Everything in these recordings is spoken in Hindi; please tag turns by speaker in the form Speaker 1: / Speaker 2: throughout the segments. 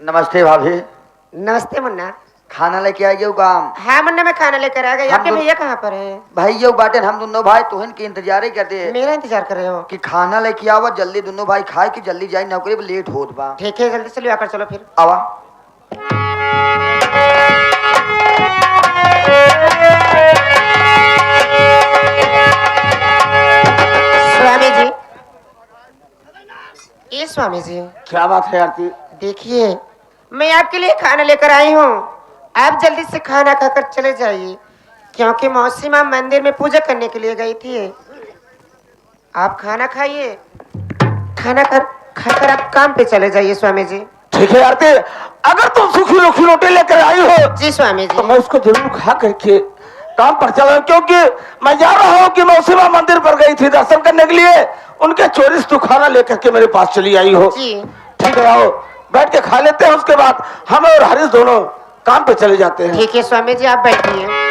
Speaker 1: नमस्ते भाभी।
Speaker 2: नमस्ते मुन्ना।
Speaker 1: खाना लेके आई काम।
Speaker 2: हाँ मुन्ना, मैं खाना लेकर आ गई। आपके भैया कहाँ पर है?
Speaker 1: भैया बाटे हम दोनों भाई तुहन के इंतजार ही करते हैं।
Speaker 2: मेरा इंतजार कर रहे हो
Speaker 1: कि खाना लेके आवा जल्दी, दोनों भाई खाए कि जल्दी जाए नौकरी पे, लेट होत बा।
Speaker 2: ठीक है, जल्दी चलो आकर चलो फिर।
Speaker 1: आवा।
Speaker 2: स्वामी जी, ये स्वामी जी,
Speaker 1: क्या बात है आरती?
Speaker 2: देखिए मैं आपके लिए खाना लेकर आई हूँ। आप जल्दी से खाना खाकर चले जाइए, क्योंकि मौसी माँ मंदिर में पूजा करने के लिए गई थी। आप खाना खाइए, खाकर आप काम पे चले जाइए स्वामी जी।
Speaker 3: ठीक है आरती, अगर तुम सूखी रूखी रोटी लेकर आई हो
Speaker 2: जी स्वामी जी।
Speaker 3: तो मैं उसको जरूर खा करके काम पर चला, क्योंकि मैं जा रहा हूँ कि मौसी माँ मंदिर पर गई थी दर्शन करने के लिए, उनके चोरी से तू खाना लेकर के मेरे पास चली आई हो।
Speaker 2: जी
Speaker 3: ठीक है, आओ बैठ के खा लेते हैं, उसके बाद हम और हरीश दोनों काम पे चले जाते हैं।
Speaker 2: ठीक है स्वामी जी, आप बैठिए।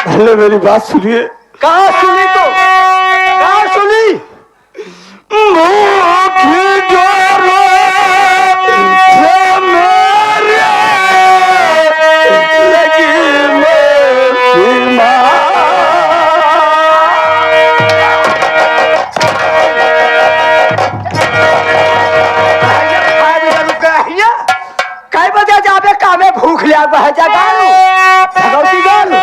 Speaker 3: पहले मेरी बात सुनिए। कहाँ सुनी तो? कहाँ सुनी? कई बजे जाबे कामे भूख लिया बह जा गालू भगवती गालू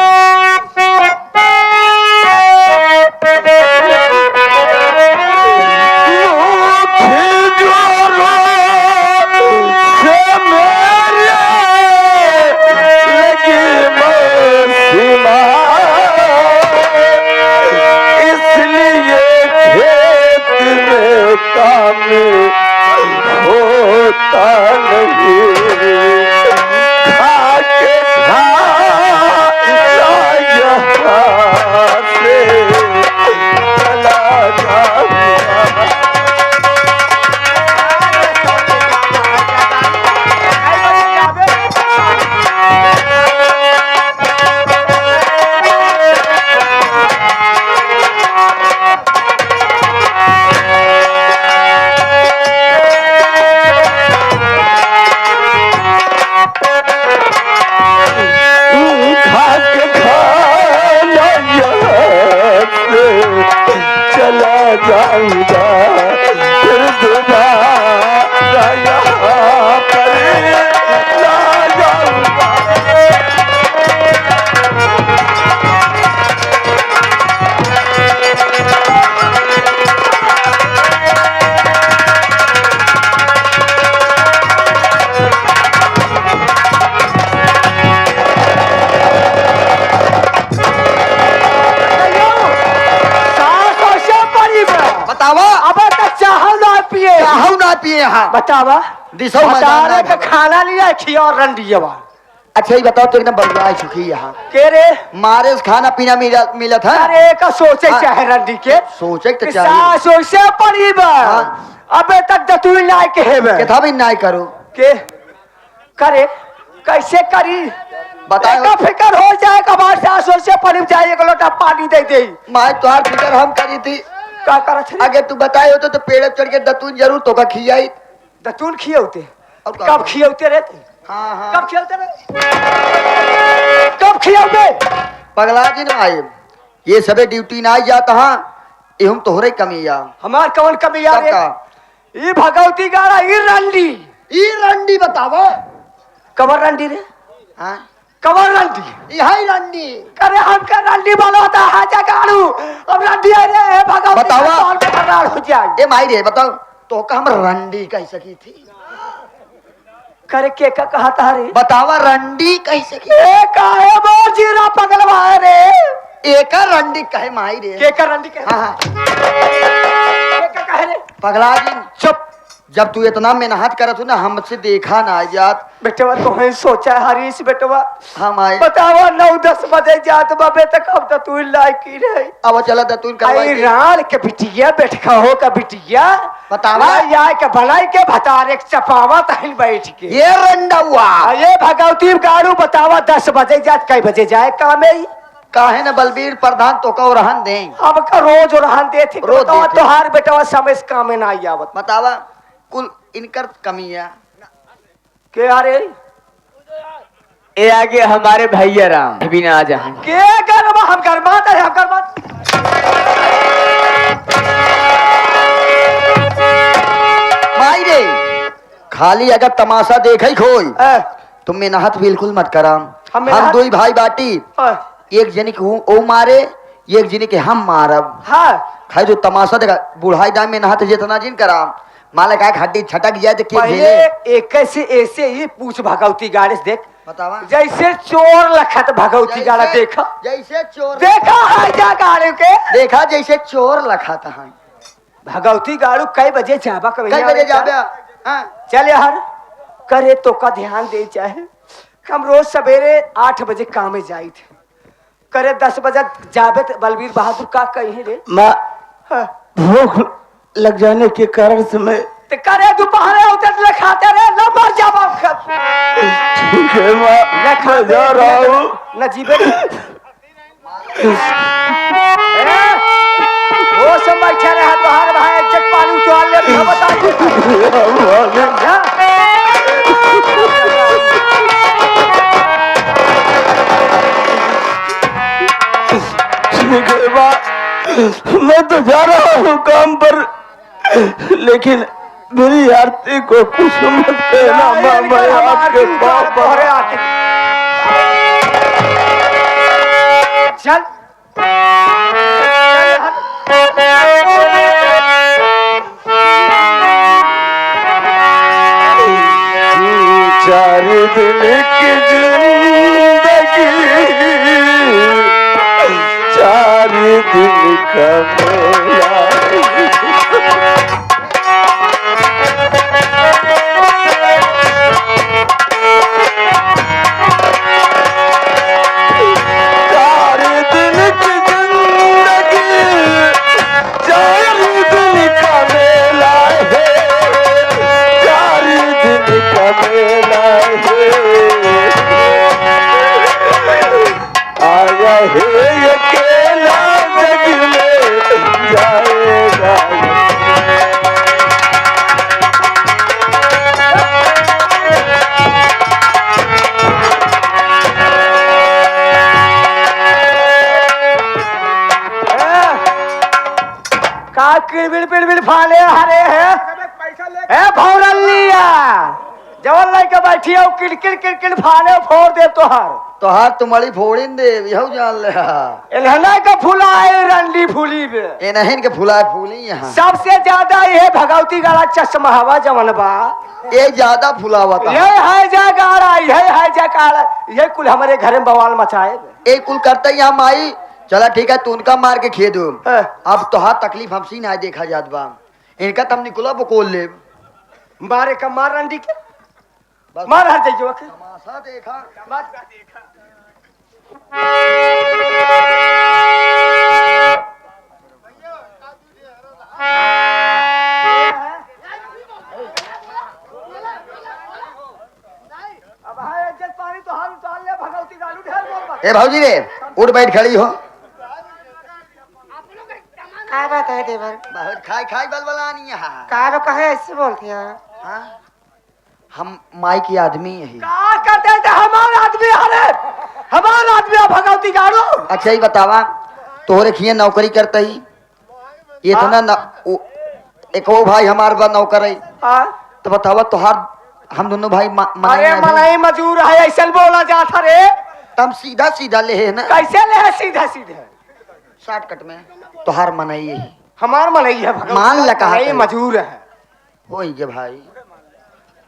Speaker 3: होता नहीं खा के जाऊंगा फिर दोबारा यहाँ पर ना जाऊंगा। बतावा
Speaker 1: दिसो
Speaker 3: मैदान का खाना लिया खिया और रंडियावा।
Speaker 1: अच्छा ये बताओ तो एकदम बलवाई चुकी यहाँ
Speaker 3: के रे
Speaker 1: मारे खाना पीना मिला था।
Speaker 3: अरे का सोचे चाहे रंडी के
Speaker 1: सोचे तो चाहिए
Speaker 3: सोचे पड़ी बा। अबे तक दतुई नाय के हेबे
Speaker 1: के था भी नाय करो
Speaker 3: के करे कैसे करी
Speaker 1: बताओ।
Speaker 3: का फिकर हो जाए कबार से सोचे पड़ी जाए एक लोटा पानी दे दे।
Speaker 1: माय तोहार फिकर हम करी थी
Speaker 3: का करत
Speaker 1: अगर तू बताए होते तो पेड़ चढ़ के दतून जरूर तो का खियाई
Speaker 3: दतून खियौते और कब खियौते रहते
Speaker 1: हाँ हाँ
Speaker 4: कब खेलते रहे? कब खेलते?
Speaker 1: पगला जी ना आए ये सबे ड्यूटी ना आई जाता हाँ ये हम तोहरे कमिया
Speaker 4: हमार कवन कमी यार
Speaker 1: सबका
Speaker 4: ये भगवती गाड़ा ये रंडी
Speaker 1: ई रंडी बतावो
Speaker 4: कबर रंडी रे
Speaker 1: हाँ
Speaker 4: कबर रंडी
Speaker 1: यही रंडी
Speaker 4: करे हमका रंडी वाला होता है जगाड़ू अब रंडी है रे भगवती
Speaker 1: बतावा।
Speaker 4: साल में फरार हो जाए
Speaker 1: ए माई रे बताओ तो का हम रंडी कह सकी थी
Speaker 4: करे के का कहा था रे
Speaker 1: बतावा रंडी कह सकी
Speaker 4: ए काहे मोर जीरा पगलवा है रे
Speaker 1: एक रंडी कहे माई रे
Speaker 4: के का रंडी के
Speaker 1: हाँ हाँ
Speaker 4: के का कहे रे
Speaker 1: पगला जी चुप जब तू इतना मेहनत करत हो ना हमसे देखा ना जात
Speaker 4: बेटवा तो है सोचा है हरीश बेटवा
Speaker 1: हम आए
Speaker 4: बतावा 9-10 बजे जात बाबे तक अब तो तू लायकी रे
Speaker 1: अब चला दा तू
Speaker 4: आई
Speaker 1: करवाई दे।
Speaker 4: राल के बिटिया बैठका हो का बिटिया
Speaker 1: बतावा।
Speaker 4: या के बनाई के भतार एक चपावा तहन बैठ के
Speaker 1: ये रंडा हुआ
Speaker 4: ये भगवती गाड़ू बतावा 10 बजे जात कई बजे जाए काम है
Speaker 1: काहे न बलबीर प्रधान तो का रहन दे
Speaker 4: अब का रोज रहन देती
Speaker 1: रोज
Speaker 4: बतावा
Speaker 1: देते।
Speaker 4: तोहार बेटवा समय से काम में ना आई आवत
Speaker 1: बतावा कुल इनकर कमिया
Speaker 4: के अरे
Speaker 5: ये आगे हमारे भैया राम भी ना आ जाए
Speaker 4: के गरमा हम गरमा दे हम गरमा
Speaker 1: माई रे खाली अगर तमाशा देखे खोई
Speaker 4: ए,
Speaker 1: तुम मेहनत बिल्कुल मत करा
Speaker 4: हम
Speaker 1: हम
Speaker 4: मेहनत-
Speaker 1: दो ही भाई बाटी
Speaker 4: ए,
Speaker 1: एक जने के ओ मारे एक जने के हम मारब
Speaker 4: हाँ
Speaker 1: खाई जो तमाशा देखा बुढ़ाई दाम मेहनत जितना जिन करा माला का हड्डी छटक जाए तो के
Speaker 4: पहले
Speaker 1: झेले
Speaker 4: एक से ऐसे ही पूछ भगवती गाड़े से देख
Speaker 1: बतावा
Speaker 4: जैसे चोर लखत भगवती गाड़ा देखा
Speaker 1: जैसे चोर
Speaker 4: देखा है क्या गाड़ू के
Speaker 1: देखा जैसे चोर लखा था
Speaker 4: भगवती गाड़ू कई बजे जाबा कभी
Speaker 1: कई बजे जाबे हाँ
Speaker 4: चल यार करे तो का ध्यान दे चाहे हम रोज सवेरे 8 बजे काम में जाई थे करे 10 बजे जाबे तो बलबीर बहादुर का कहीं रे
Speaker 3: माँ
Speaker 4: हाँ।
Speaker 3: भूख लग जाने के कारण से मैं
Speaker 4: तो करे दोपहर उतर ले खाते रे न मर जाबा
Speaker 3: ठीक है माँ मैं जा रहा हूँ
Speaker 4: न जीवे वो सब बैठे रहे तोहार भाई एक पानी उछाल ले क्या बता
Speaker 3: ठीक है माँ मैं तो जा रहा हूँ काम पर लेकिन मेरी आरती को कुछ मत कहना माँ मैं आपके पापा
Speaker 4: चल
Speaker 3: चार दिन की जिंदगी चार दिन का मेला चार दिन की जिंदगी चार दिन का मेला है चार दिन का मेला है आया है अकेला जग में जाएगा
Speaker 4: का किड़बिड़ पिड़बिड़ फाले हरे है ए भौरलिया जवन लेके बैठी हो किड़किड़ किड़किड़ फाले फोड़ दे तोहार
Speaker 1: तोहार तुम्हारी फोड़िन दे यहू जान ले
Speaker 4: एलहना का फूला है रंडी फूली बे
Speaker 1: ए नहीं के फुला फूली यहाँ
Speaker 4: सबसे ज्यादा ये भगवती गाड़ा चश्मा हवा जवन बा
Speaker 1: ये ज्यादा फुला हुआ था
Speaker 4: ये है जा गाड़ा ये है जा गाड़ा ये कुल हमारे घर में बवाल मचाए बे।
Speaker 1: ए कुल करते यहाँ माई चला ठीक है तू उनका मार के खे दो
Speaker 4: ए,
Speaker 1: अब तोहार तकलीफ हमसी ना देखा जात बा इनका तम निकुला बकोल ले
Speaker 4: मारे का मार रंडी के मार हर जाइयो के
Speaker 1: तमाशा देखा
Speaker 4: अब है इज्जत पानी तो हाल उतार ले भगवती गालू ढेर बोल
Speaker 1: ए भाजी रे उठ बैठ खड़ी हो
Speaker 2: क्या बात है देवर
Speaker 1: बहुत खाई खाई बलबलानी यहाँ
Speaker 2: का कहे ऐसे बोलते हैं
Speaker 1: हाँ? हम माई की आदमी है।
Speaker 4: का करते थे हमारा आदमी? अरे हमारा आदमी भगवती गाड़ो।
Speaker 1: अच्छा ही बतावा, तोहरे खिए नौकरी करते ही ये तो ना एक वो भाई हमारे बाद नौकर है,
Speaker 4: हाँ?
Speaker 1: तो बतावा तोहार हम दोनों भाई
Speaker 4: अरे मलाई मजूर है ऐसा बोला जाता रे।
Speaker 1: तम सीधा सीधा ले है ना,
Speaker 4: कैसे ले है सीधा सीधे?
Speaker 1: शॉर्टकट में तोहार मनई है।
Speaker 4: हमार मलाई है भगवती,
Speaker 1: मान लगा
Speaker 4: मलाई मजूर है।
Speaker 1: वही के भाई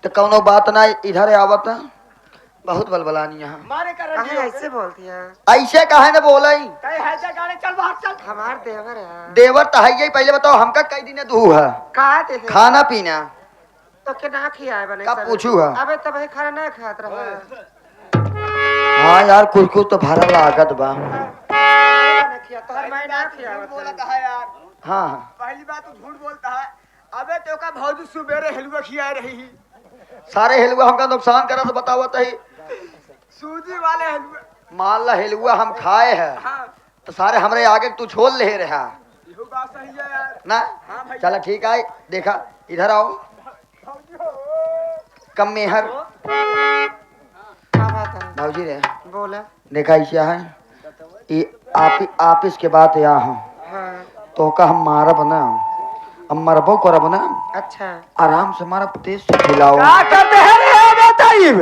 Speaker 1: तो कौनो बात ना, इधर आवत बहुत बलबलानी यहाँ।
Speaker 4: मारे कर
Speaker 2: कहीं ऐसे बोलती है?
Speaker 1: ऐसे काहे न बोलाई?
Speaker 4: है गाड़ी चल बाहर चल।
Speaker 2: हमार देवर है।
Speaker 1: देवर तो है ही, पहले बताओ हमका कई दिन दू है
Speaker 2: का दे
Speaker 1: खाना पीना
Speaker 2: तो के ना खियाए बने
Speaker 1: कब पूछू है?
Speaker 2: अबे तब है खाना ना खात रहा।
Speaker 1: हाँ यार कुछ कुछ तो भाड़ा लागत बा।
Speaker 2: ना खिया तो हर मैं ना खिया
Speaker 4: बोलता है यार।
Speaker 1: हाँ
Speaker 4: पहली बात तो झूठ बोलता है। अबे तो का भौजी सुबेरे हलवा खिया रही।
Speaker 1: सारे हेलुआ हमका नुकसान करा तो बतावत है।
Speaker 4: सूजी वाले हलवा।
Speaker 1: मान ला हेलुआ हम खाए है
Speaker 4: हाँ
Speaker 1: तो सारे हमरे आगे तू छोड़ ले रहा
Speaker 4: यही बात सही है यार।
Speaker 1: ना। चला ठीक है, देखा इधर आओ। कम मेहर
Speaker 2: क्या बात है?
Speaker 1: भाजी रे,
Speaker 2: बोला।
Speaker 1: देखा क्या है ये आप इसके बात यहाँ
Speaker 2: हाँ
Speaker 1: तो का हम मारब ना, हम मरबो करब ना,
Speaker 2: अच्छा
Speaker 1: आराम से मारब, तेज से खिलाओ।
Speaker 4: क्या करते हैं रे बेटाइब?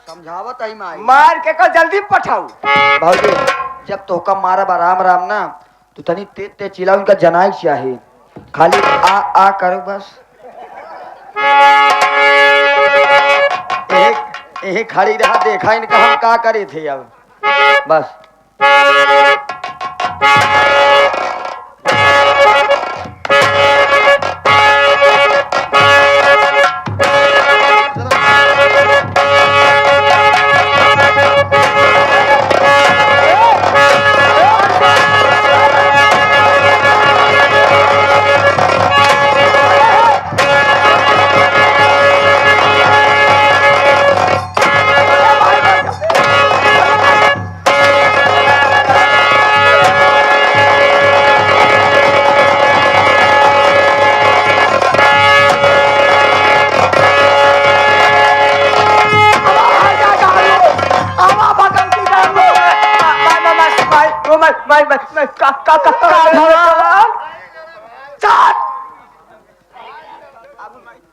Speaker 1: समझावत है माई।
Speaker 4: मार के को जल्दी पठाऊ।
Speaker 1: भाजी जब तो का मारब आराम आराम ना, तो तनी तेज तेज चिल्लाओ, इनका जनाई चाहिए, खाली आ करो बस। एक खड़ी रहा, देखा इनका हम क्या करे थे अब बस।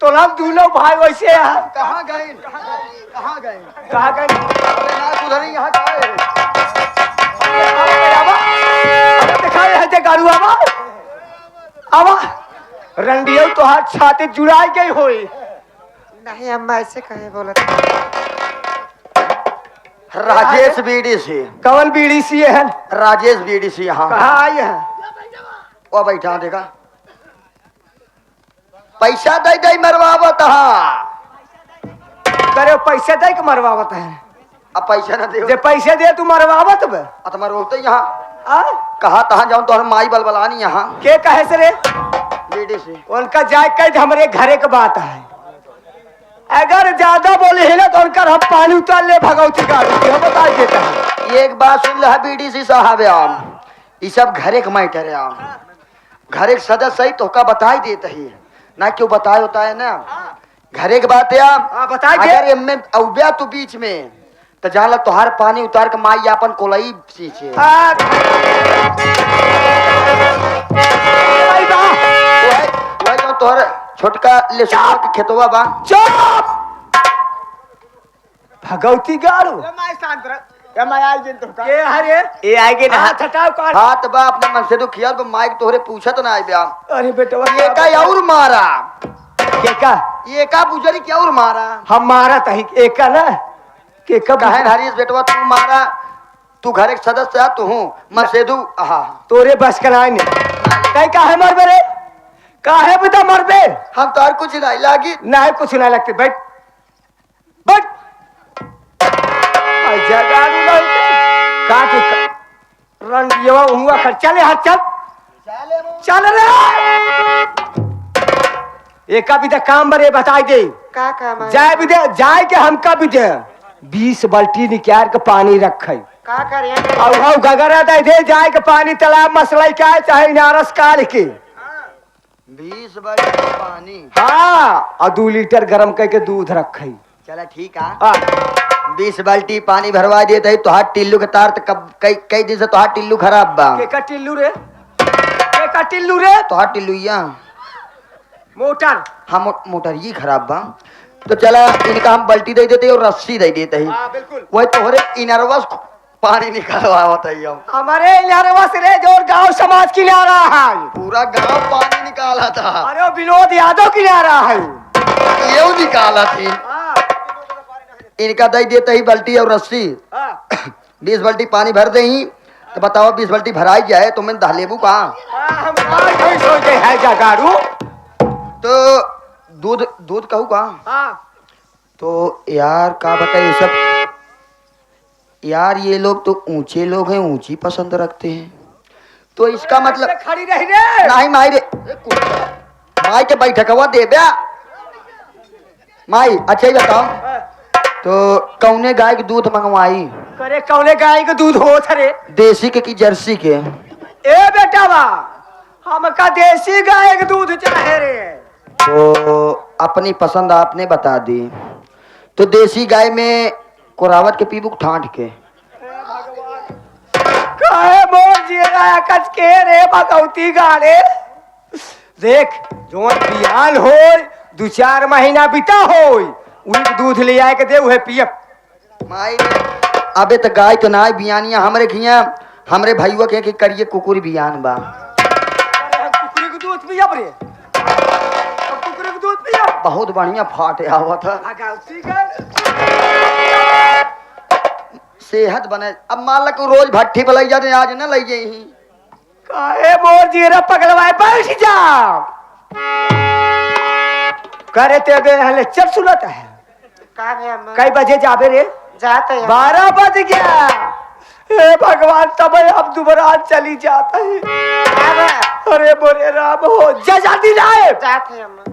Speaker 4: तोला दोनों भाई वैसे है।
Speaker 1: कहाँ गए कहाँ गए
Speaker 4: कहाँ गए?
Speaker 1: उधर ही यहाँ गए।
Speaker 4: दिखाई है ते गाड़ू आवा आवा रंडियो तो हाथ छाते जुड़ाई गई होई।
Speaker 2: नहीं अम्मा ऐसे कहे बोला।
Speaker 1: राजेश बीडी से।
Speaker 4: कवन बीड़ी सी है?
Speaker 1: राजेश बीडी से यहाँ
Speaker 4: कहाँ आई है?
Speaker 1: वो बैठा देखा, पैसा दे दे मरवावत हा।
Speaker 4: करे पैसे दे के मरवावत है।
Speaker 1: अब पैसा न दे
Speaker 4: जे पैसे दे तू मरवावत बे।
Speaker 1: तुम्हारे रोते यहाँ
Speaker 4: आ?
Speaker 1: कहा तहाँ जाऊँ तो माई बलबलानी यहाँ
Speaker 4: के कहे से रे?
Speaker 1: बीडी से।
Speaker 4: उनका जाए कह हमरे घरे के बात है। अगर ज्यादा बोले है ना तो उनका हम पानी उतार ले भगवती गाड़ी हम बता देता है।
Speaker 1: एक बात सुन ला बीडी से साहब, आम ये सब घरे का मैटर है। आम घरे के सदस्य ही तो का बता ही देता है ना, क्यों बताए होता है ना, घरे की बात है। आम
Speaker 4: बता दे।
Speaker 1: अगर इनमें अव्या तू बीच में तो जाला तोहार पानी उतार के माई अपन कोलई सींचे। वही जो तोहर छोटका ले के खेतवा बा।
Speaker 4: चुप भगवती गाड़ू के हरे
Speaker 5: ये आगे ना
Speaker 4: हाथ हटाओ काट।
Speaker 1: हाथ बा अपने मन से तो खियाल बा, माइक तोहरे पूछत ना आए बया।
Speaker 4: अरे बेटवा
Speaker 1: ये का और मारा,
Speaker 4: के का
Speaker 1: ये का बुजरी क्या और मारा?
Speaker 4: हम मारा तही एक का ना के कब
Speaker 1: कहे हरीश बेटवा तू मारा, तू घर एक सदस्य तू हूँ मसेदू। हाँ
Speaker 4: तोरे बस का नहीं कहीं काहे मरबे रे? काहे बता मरबे?
Speaker 1: हम तो और कुछ नहीं लागी।
Speaker 4: नहीं कुछ नहीं लगते। बैठ बैठ जगाड़ू नहीं काट रंडिया हुआ कर चले हाथ चल चल रे। एक भी दे काम बरे बताई दे
Speaker 2: का काम है?
Speaker 4: जाए भी दे जाए के हमका भी दे 20 बाल्टी निकाल के पानी रखे
Speaker 2: का करे?
Speaker 4: और हम गगरा दे दे जाए के पानी तालाब मसलाई क्या है चाहे नारस काल के
Speaker 1: 20 बाल्टी पानी।
Speaker 4: हाँ और 2 लीटर गरम करके दूध रखी।
Speaker 1: चला ठीक है।
Speaker 4: हाँ
Speaker 1: 20 बाल्टी पानी भरवा देते तो हाथ टिल्लू के तार तो कब कई दिन से तो हाथ टिल्लू खराब बा।
Speaker 4: के का टिल्लू रे, के का टिल्लू रे?
Speaker 1: तो हाथ टिल्लू
Speaker 4: मोटर।
Speaker 1: हाँ मोटर ये खराब बा। तो चला इनका हम बाल्टी दे देते और रस्सी दे देते ही।
Speaker 4: हाँ बिल्कुल।
Speaker 1: वही तोहरे इनरवस पानी निकालवा होता ही हम।
Speaker 4: हमारे इलावा से रे जो गांव समाज किनारा है,
Speaker 1: पूरा गांव पानी निकाला था।
Speaker 4: अरे वो विनोद यादव किनारा है।
Speaker 1: ये निकाला थी।
Speaker 4: हाँ,
Speaker 1: इनका दे देते ही बाल्टी और रस्सी।
Speaker 4: हाँ,
Speaker 1: 20 बाल्टी पानी भर दे ही तो बताओ 20 बाल्टी भराई जाए तो मैं दहलेबू कहाँ।
Speaker 4: हम कहाँ सोचते हैं जगाड़ू।
Speaker 1: तो दूध दूध कहूँ कहाँ।
Speaker 4: हाँ
Speaker 1: तो यार का बताइए सब यार, ये लोग तो ऊंचे लोग हैं, ऊंची पसंद रखते हैं। तो इसका मतलब
Speaker 4: खड़ी रही रे।
Speaker 1: नहीं माई रे, माई के बैठक हुआ दे ब्या माई। अच्छा ही बताओ तो कौने गाय के दूध मंगवाई।
Speaker 4: करे कौने गाय के दूध हो रे?
Speaker 1: देसी के की जर्सी के।
Speaker 4: ए बेटा बा हमका देसी गाय के दूध चाहे रे।
Speaker 1: तो अपनी पसंद आपने बता दी। तो देसी गाय में कोरावट के पीबू ठांठ के।
Speaker 4: काहे मोर जीरा कच के रे भगवती गाड़े। देख जोन बियान हो 2-4 महीना बीता हो उनके दूध ले आए के दे उहे पियब।
Speaker 1: माई अबे तो गाय तो ना बियानिया हमरे खिया हमरे भाईवा के करिए कुकुर बियान बा।
Speaker 4: कुकरी के दूध पियब रे, कुकरी के दूध पियब।
Speaker 1: बहुत बढ़िया फाट आवत था।
Speaker 4: भगवती गाड़े
Speaker 1: सेहत बने। अब मान लो रोज भट्टी पर लग जाते आज न लग जाई।
Speaker 4: काहे मोर जीरा पगलवाए बैठ जा। करे ते बे हले चल सुनत है।
Speaker 2: का भैया अम्मा?
Speaker 4: कई बजे जाबे रे?
Speaker 2: जाते हैं।
Speaker 4: 12 बज गया। हे भगवान तब अब दोबारा चली जाता है।
Speaker 2: अब
Speaker 4: अरे बोरे राम हो जा जल्दी जाए।
Speaker 2: जाते हैं अम्मा।